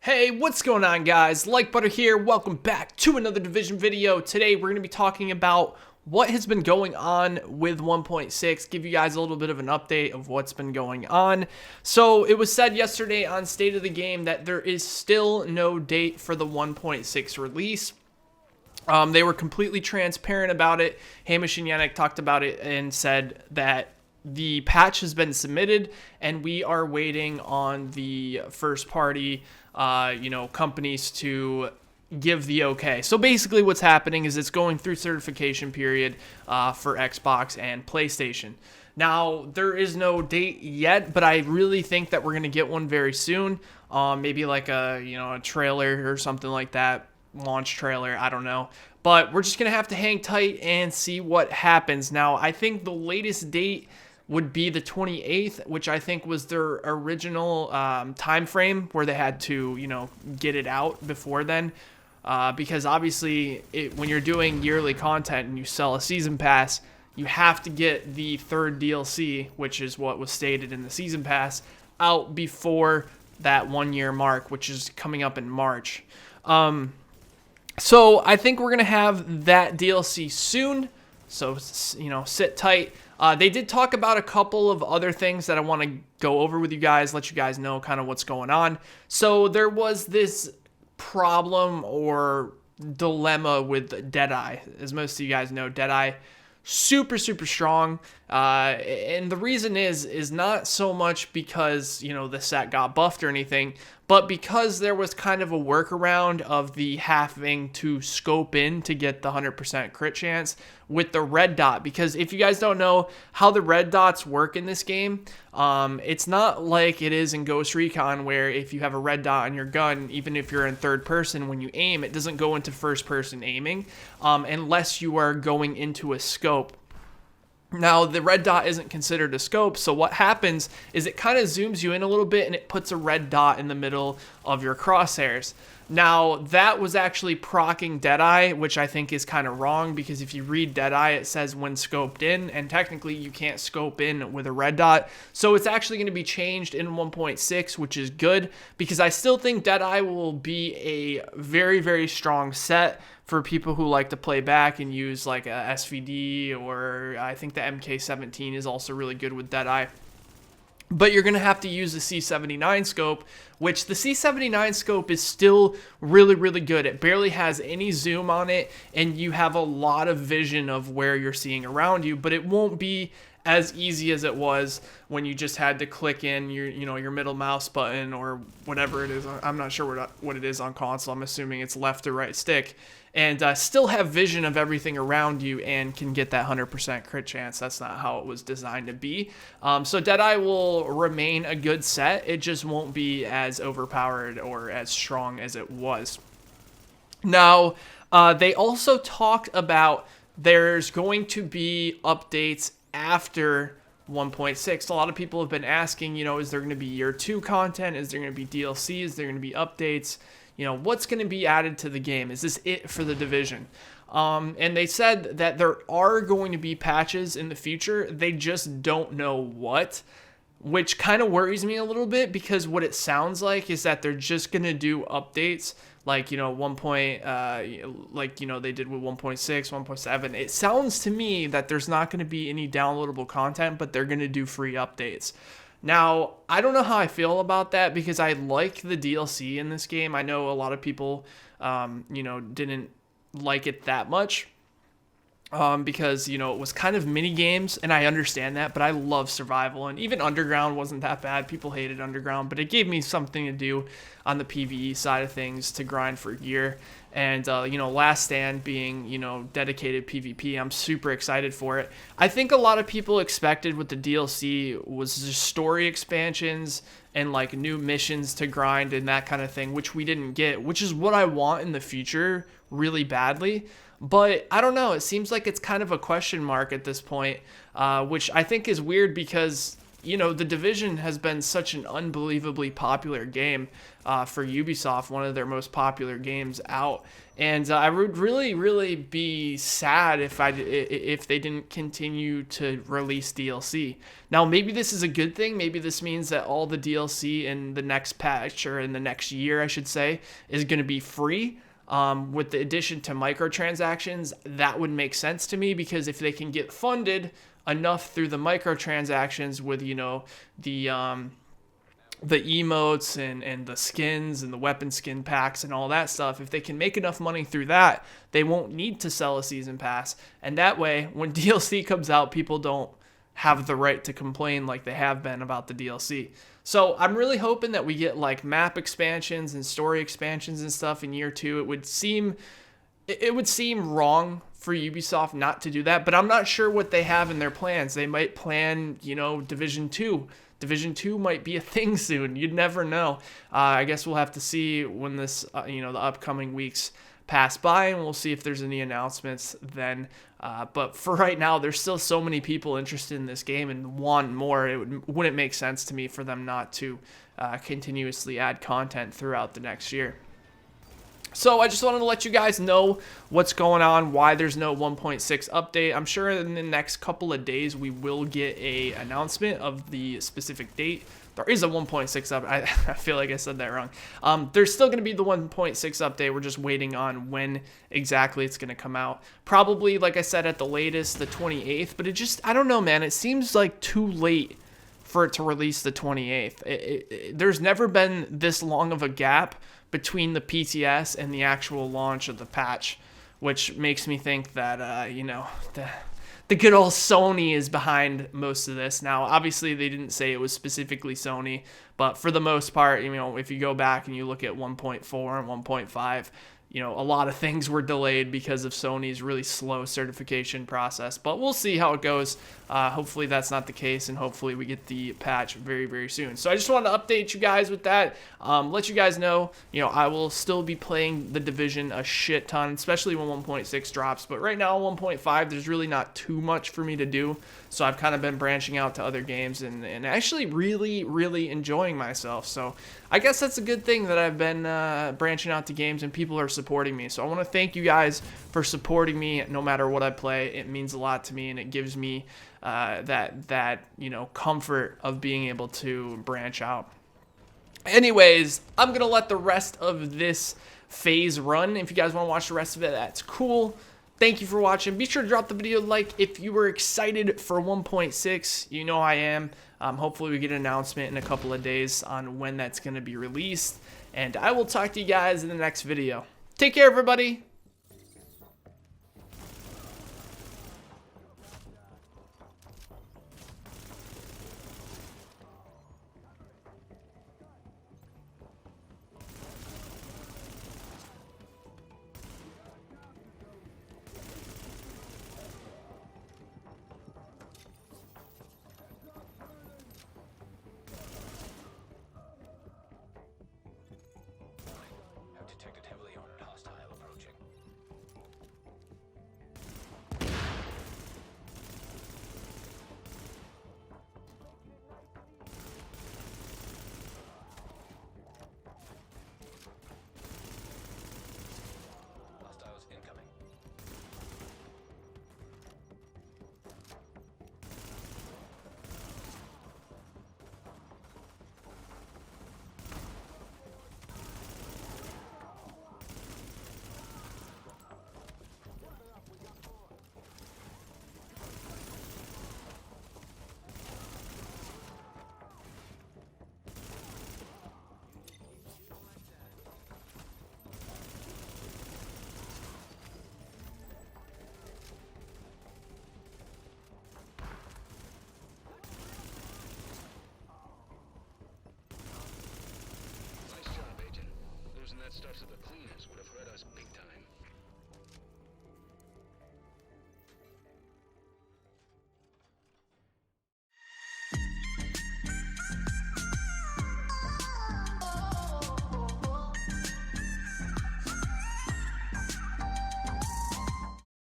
Hey, what's going on, guys? Like Butter here. Welcome back to another Division video. Today, we're going to be talking about what has been going on with 1.6, give you guys a little bit of an update of what's been going on. So, it was said yesterday on State of the Game that there is still no date for the 1.6 release. They were completely transparent about it. Hamish and Yannick talked about it and said that the patch has been submitted and we are waiting on the first party companies to give the okay. So basically what's happening is it's going through certification period for Xbox and PlayStation. Now, there is no date yet, but I really think that we're going to get one very soon. Maybe like a trailer or something like that. Launch trailer, I don't know. But we're just going to have to hang tight and see what happens. Now, I think the latest date would be the 28th, which I think was their original time frame where they had to, get it out before then. Because obviously, when you're doing yearly content and you sell a season pass, you have to get the third DLC, which is what was stated in the season pass, out before that 1 year mark, which is coming up in March. So I think we're going to have that DLC soon. So, sit tight. They did talk about a couple of other things that I want to go over with you guys, let you guys know kind of what's going on. So there was this problem or dilemma with Deadeye. As most of you guys know, Deadeye, super strong. And the reason is not so much because, the set got buffed or anything, but because there was kind of a workaround of the having to scope in to get the 100% crit chance with the red dot. Because if you guys don't know how the red dots work in this game, it's not like it is in Ghost Recon where if you have a red dot on your gun, even if you're in third person, when you aim, it doesn't go into first person aiming unless you are going into a scope. Now, the red dot isn't considered a scope, so what happens is it kind of zooms you in a little bit and it puts a red dot in the middle of your crosshairs. Now, that was actually proccing Deadeye, which I think is kind of wrong, because if you read Deadeye, it says when scoped in, and technically you can't scope in with a red dot. So it's actually going to be changed in 1.6, which is good, because I still think Deadeye will be a very strong set for people who like to play back and use like a SVD, or I think the MK17 is also really good with Deadeye. But you're going to have to use the C79 scope, which the C79 scope is still really good. It barely has any zoom on it, and you have a lot of vision of where you're seeing around you, but it won't be as easy as it was when you just had to click in your middle mouse button or whatever it is. I'm not sure what it is on console. I'm assuming it's left or right stick. And still have vision of everything around you and can get that 100% crit chance. That's not how it was designed to be. So Deadeye will remain a good set. It just won't be as overpowered or as strong as it was. Now, they also talked about there's going to be updates after 1.6. A lot of people have been asking, is there going to be year 2 content? Is there going to be DLC? Is there going to be updates? What's going to be added to the game? Is this it for the Division? And they said that there are going to be patches in the future. They just don't know what, which kind of worries me a little bit, because what it sounds like is that they're just going to do updates like, they did with 1.6, 1.7. It sounds to me that there's not going to be any downloadable content, but they're going to do free updates. Now, I don't know how I feel about that, because I like the DLC in this game. I know a lot of people, didn't like it that much because, it was kind of mini games, and I understand that, but I love survival, and even Underground wasn't that bad. People hated Underground, but it gave me something to do on the PvE side of things to grind for gear. And, Last Stand being, dedicated PvP, I'm super excited for it. I think a lot of people expected with the DLC was just story expansions and, new missions to grind and that kind of thing, which we didn't get, which is what I want in the future really badly. But I don't know. It seems like it's kind of a question mark at this point, which I think is weird because, you know, The Division has been such an unbelievably popular game for Ubisoft, one of their most popular games out. And I would really be sad if they didn't continue to release DLC. Now, maybe this is a good thing. Maybe this means that all the DLC in the next patch, or in the next year, I should say, is going to be free. With the addition to microtransactions, that would make sense to me, because if they can get funded enough through the microtransactions with, you know, the emotes and the skins and the weapon skin packs and all that stuff, if they can make enough money through that, they won't need to sell a season pass. And that way, when DLC comes out, people don't have the right to complain like they have been about the DLC. So I'm really hoping that we get like map expansions and story expansions and stuff in year 2. It would seem wrong for Ubisoft not to do that, but I'm not sure what they have in their plans. They might plan, you know, Division 2. Division 2 might be a thing soon. You'd never know. I guess we'll have to see when this, you know, the upcoming weeks pass by, and we'll see if there's any announcements then. But for right now, there's still so many people interested in this game and want more. It wouldn't make sense to me for them not to continuously add content throughout the next year. So I just wanted to let you guys know what's going on, why there's no 1.6 update. I'm sure in the next couple of days we will get a announcement of the specific date. There is a 1.6 update. I feel like I said that wrong. There's still going to be the 1.6 update. We're just waiting on when exactly it's going to come out. Probably, like I said, at the latest, the 28th. But I don't know, man. It seems like too late for it to release the 28th. There's never been this long of a gap between the PTS and the actual launch of the patch, which makes me think that, you know, the good old Sony is behind most of this. Now, obviously, they didn't say it was specifically Sony, but for the most part, you know, if you go back and you look at 1.4 and 1.5, you know, a lot of things were delayed because of Sony's really slow certification process. But we'll see how it goes. Hopefully that's not the case, and hopefully we get the patch very soon. So I just wanted to update you guys with that. Let you guys know, you know, I will still be playing The Division a shit ton, especially when 1.6 drops. But right now, 1.5, there's really not too much for me to do. So I've kind of been branching out to other games and actually really enjoying myself. So I guess that's a good thing that I've been branching out to games and people are supporting me. So I want to thank you guys for supporting me no matter what I play. It means a lot to me, and it gives me that you know, comfort of being able to branch out. Anyways, I'm gonna let the rest of this phase run. If you guys want to watch the rest of it, that's cool. Thank you for watching. Be sure to drop the video a like if you were excited for 1.6. You know I am. Hopefully we get an announcement in a couple of days on when that's going to be released. And I will talk to you guys in the next video. Take care, everybody.